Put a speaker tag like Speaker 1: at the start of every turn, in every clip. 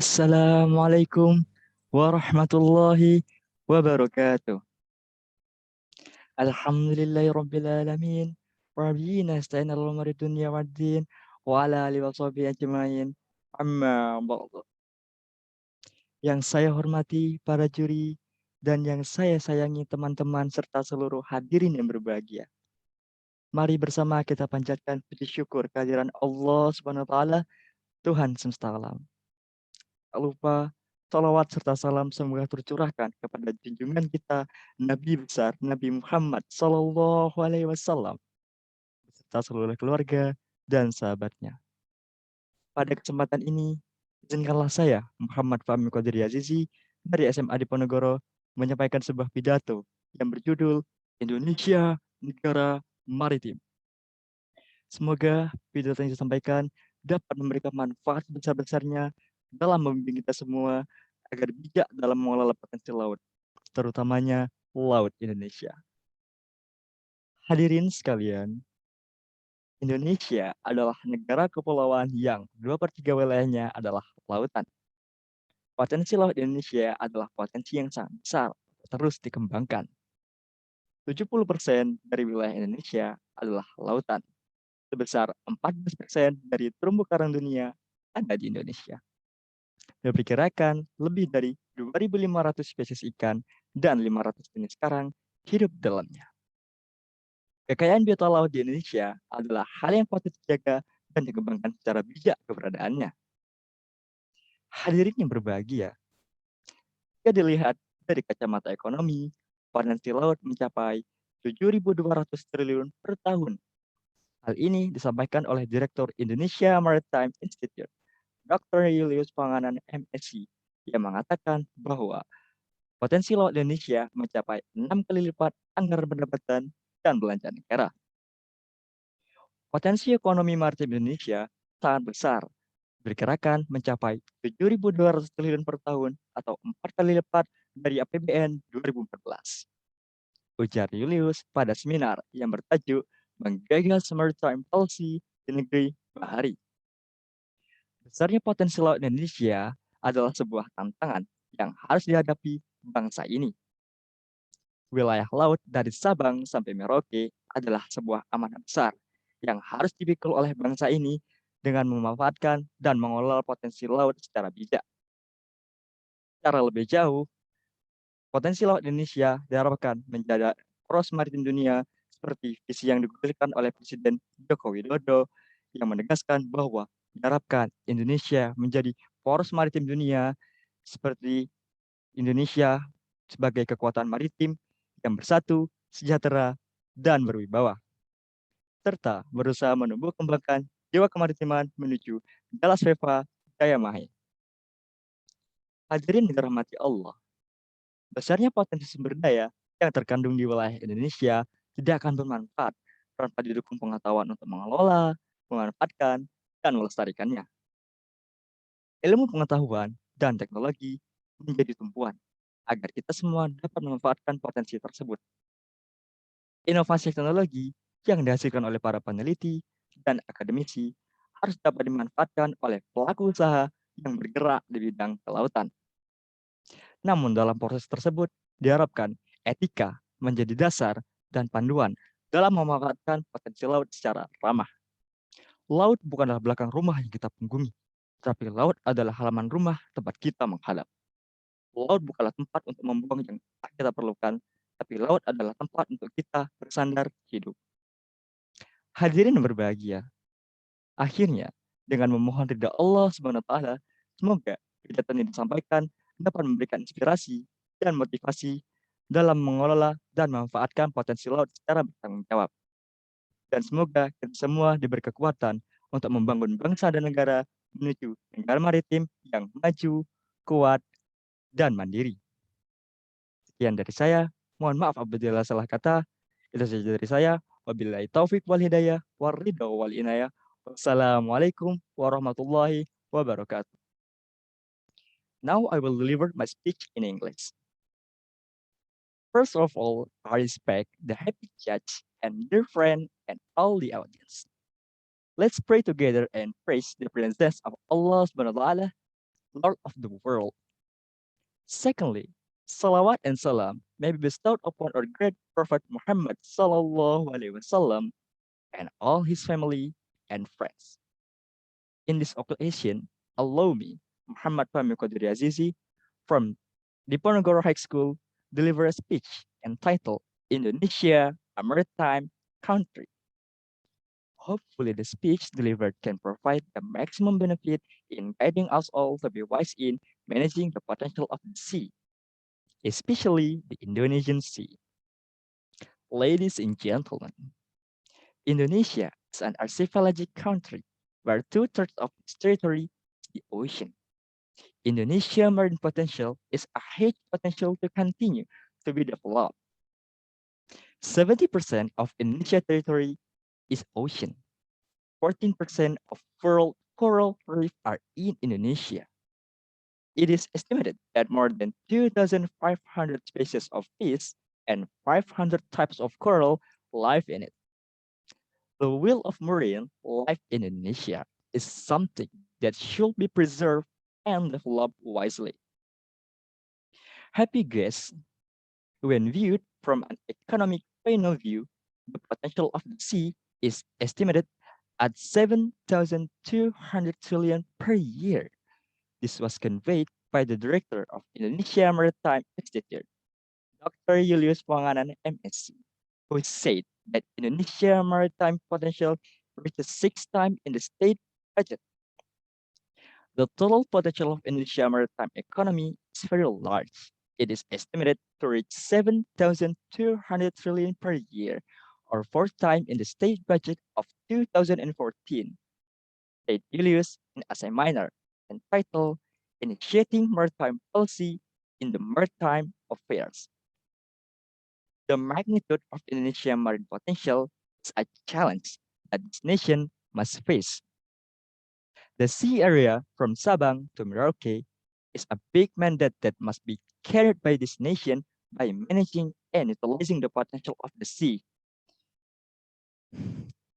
Speaker 1: Assalamualaikum warahmatullahi wabarakatuh. Alhamdulillahirabbil alamin. Wa bihi nasta'inu ala umuri dunya waddin wa ala alihi wa sahbihi ajmain. Amma ba'du. Yang saya hormati para juri dan yang saya sayangi teman-teman serta seluruh hadirin yang berbahagia. Mari bersama kita panjatkan puji syukur kehadiran Allah Subhanahu wa taala, Tuhan semesta alam. Tak lupa salawat serta salam semoga tercurahkan kepada junjungan kita Nabi besar Nabi Muhammad Sallallahu Alaihi Wasallam beserta seluruh keluarga dan sahabatnya. Pada kesempatan ini, izinkanlah saya Muhammad Fahmi Qadiri Azizi dari SMA Diponegoro menyampaikan sebuah pidato yang berjudul Indonesia Negara Maritim. Semoga pidato yang disampaikan dapat memberikan manfaat besar-besarnya dalam membimbing kita semua agar bijak dalam mengelola potensi laut, terutamanya Laut Indonesia. Hadirin sekalian, Indonesia adalah negara kepulauan yang 2/3 wilayahnya adalah lautan. Potensi laut Indonesia adalah potensi yang sangat besar, terus dikembangkan. 70% dari wilayah Indonesia adalah lautan. Sebesar 14% dari terumbu karang dunia ada di Indonesia. Diperkirakan lebih dari 2.500 spesies ikan dan 500 jenis karang hidup dalamnya. Kekayaan biota laut di Indonesia adalah hal yang patut dijaga dan dikembangkan secara bijak keberadaannya. Hadirin yang berbahagia, jika dilihat dari kacamata ekonomi, potensi laut mencapai 7.200 triliun per tahun. Hal ini disampaikan oleh Direktur Indonesia Maritime Institute, Dr. Julius Panganan MSc, yang mengatakan bahwa potensi laut Indonesia mencapai 6 kali lipat anggaran pendapatan dan belanja negara. Potensi ekonomi maritim Indonesia sangat besar, diperkirakan mencapai 7.200 triliun per tahun atau 4 kali lipat dari APBN 2014. Ujar Julius pada seminar yang bertajuk Menggagas Maritime Policy di Negeri Bahari. Besarnya potensi laut Indonesia adalah sebuah tantangan yang harus dihadapi bangsa ini. Wilayah laut dari Sabang sampai Merauke adalah sebuah amanah besar yang harus dipikul oleh bangsa ini dengan memanfaatkan dan mengelola potensi laut secara bijak. Secara lebih jauh, potensi laut Indonesia diharapkan menjadi poros maritim dunia seperti visi yang digunakan oleh Presiden Joko Widodo yang menegaskan bahwa diharapkan Indonesia menjadi poros maritim dunia seperti Indonesia sebagai kekuatan maritim yang bersatu, sejahtera, dan berwibawa, serta berusaha menumbuh kembangkan jiwa kemaritiman menuju Dallas Veva Jaya Mahe. Hadirin dirahmati Allah, besarnya potensi sumber daya yang terkandung di wilayah Indonesia tidak akan bermanfaat tanpa didukung pengetahuan untuk mengelola, memanfaatkan, dan melestarikannya. Ilmu pengetahuan dan teknologi menjadi tumpuan agar kita semua dapat memanfaatkan potensi tersebut. Inovasi teknologi yang dihasilkan oleh para peneliti dan akademisi harus dapat dimanfaatkan oleh pelaku usaha yang bergerak di bidang kelautan. Namun dalam proses tersebut diharapkan etika menjadi dasar dan panduan dalam memanfaatkan potensi laut secara ramah. Laut bukanlah belakang rumah yang kita punggungi, tapi laut adalah halaman rumah tempat kita menghadap. Laut bukanlah tempat untuk membuang yang tak kita perlukan, tapi laut adalah tempat untuk kita bersandar hidup. Hadirin yang berbahagia, akhirnya dengan memohon ridha Allah Subhanahu wa taala, semoga pidato yang disampaikan dapat memberikan inspirasi dan motivasi dalam mengelola dan memanfaatkan potensi laut secara bertanggung jawab. Dan semoga kita semua diberi kekuatan untuk membangun bangsa dan negara menuju negara maritim yang maju, kuat, dan mandiri. Sekian dari saya. Mohon maaf apabila salah kata. Itu saja dari saya. Wabillahi taufik wal hidayah waridho wal inayah. Wassalamualaikum warahmatullahi wabarakatuh. Now I will deliver my speech in English. First of all, I respect the happy judge and dear friend and all the audience. Let's pray together and praise the presence of Allah subhanahu wa ta'ala. Lord of the world. Secondly, salawat and salam may be bestowed upon our great Prophet Muhammad sallallahu alaihi wasallam and all his family and friends. In this occasion, allow me, Muhammad Fahmi Qadri Azizi, from Diponegoro High School, deliver a speech entitled Indonesia, a Maritime Country. Hopefully, the speech delivered can provide the maximum benefit in guiding us all to be wise in managing the potential of the sea, especially the Indonesian Sea. Ladies and gentlemen, Indonesia is an archipelagic country where two-thirds of its territory is the ocean. Indonesia's marine potential is a huge potential to continue to be developed. 70% of Indonesia territory is ocean. 14% of world coral reef are in Indonesia. It is estimated that more than 2,500 species of fish and 500 types of coral live in it. The will of marine life in Indonesia is something that should be preserved and developed wisely. Happy guests, when viewed from an economic point of view, the potential of the sea is estimated at 7,200 trillion per year. This was conveyed by the director of Indonesia Maritime Institute, Dr. Julius Panganan, MSc, who said that Indonesia maritime potential reaches 6 times in the state budget. The total potential of Indonesia maritime economy is very large. It is estimated to reach 7,200 trillion per year, or 4 times in the state budget of 2014. Said Julius in as a minor, entitled Initiating Maritime Policy in the Maritime Affairs. The magnitude of Indonesia's marine potential is a challenge that this nation must face. The sea area from Sabang to Merauke is a big mandate that must be carried by this nation by managing and utilizing the potential of the sea.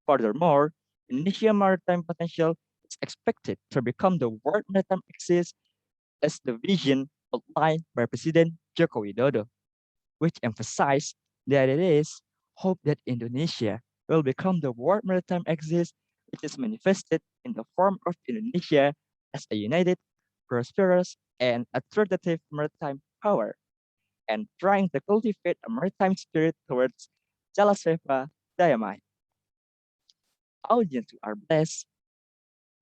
Speaker 1: Furthermore, Indonesia's maritime potential is expected to become the world maritime axis as the vision outlined by President Joko Widodo, which emphasized that it is hope that Indonesia will become the world maritime axis, which is manifested in the form of Indonesia as a united, prosperous, and authoritative maritime power, and trying to cultivate a maritime spirit towards Jalaseva Dayamai. Audience who are blessed,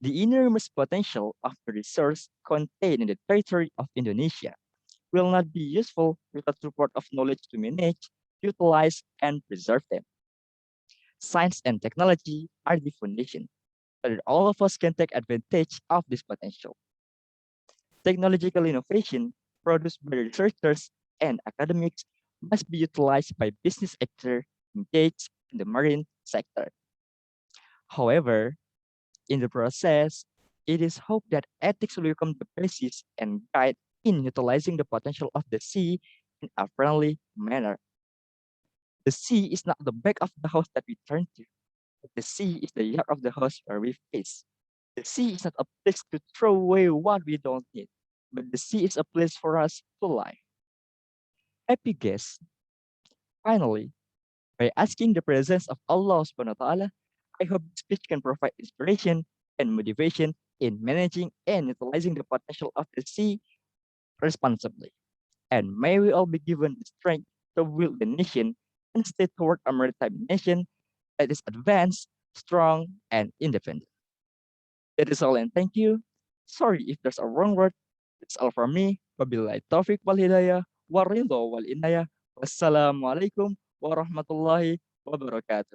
Speaker 1: the enormous potential of the resource contained in the territory of Indonesia will not be useful without support of knowledge to manage, utilize, and preserve them. Science and technology are the foundation, so that all of us can take advantage of this potential. Technological innovation produced by researchers and academics must be utilized by business actors engaged in the marine sector. However, in the process, it is hoped that ethics will become the basis and guide in utilizing the potential of the sea in a friendly manner. The sea is not the back of the house that we turn to. The sea is the yard of the house where we face. The sea is not a place to throw away what we don't need, but the sea is a place for us to live. Happy guests, finally, by asking the presence of Allah subhanahu wa ta'ala, I hope this speech can provide inspiration and motivation in managing and utilizing the potential of the sea responsibly. And may we all be given the strength to build the nation and stay toward a maritime nation that is advanced, strong, and independent. That is all, and thank you. Sorry if there's a wrong word. That's all from me. Wabillahi taufiq wal hidayah, waridho wal inayah. Wassalamualaikum warahmatullahi wabarakatuh.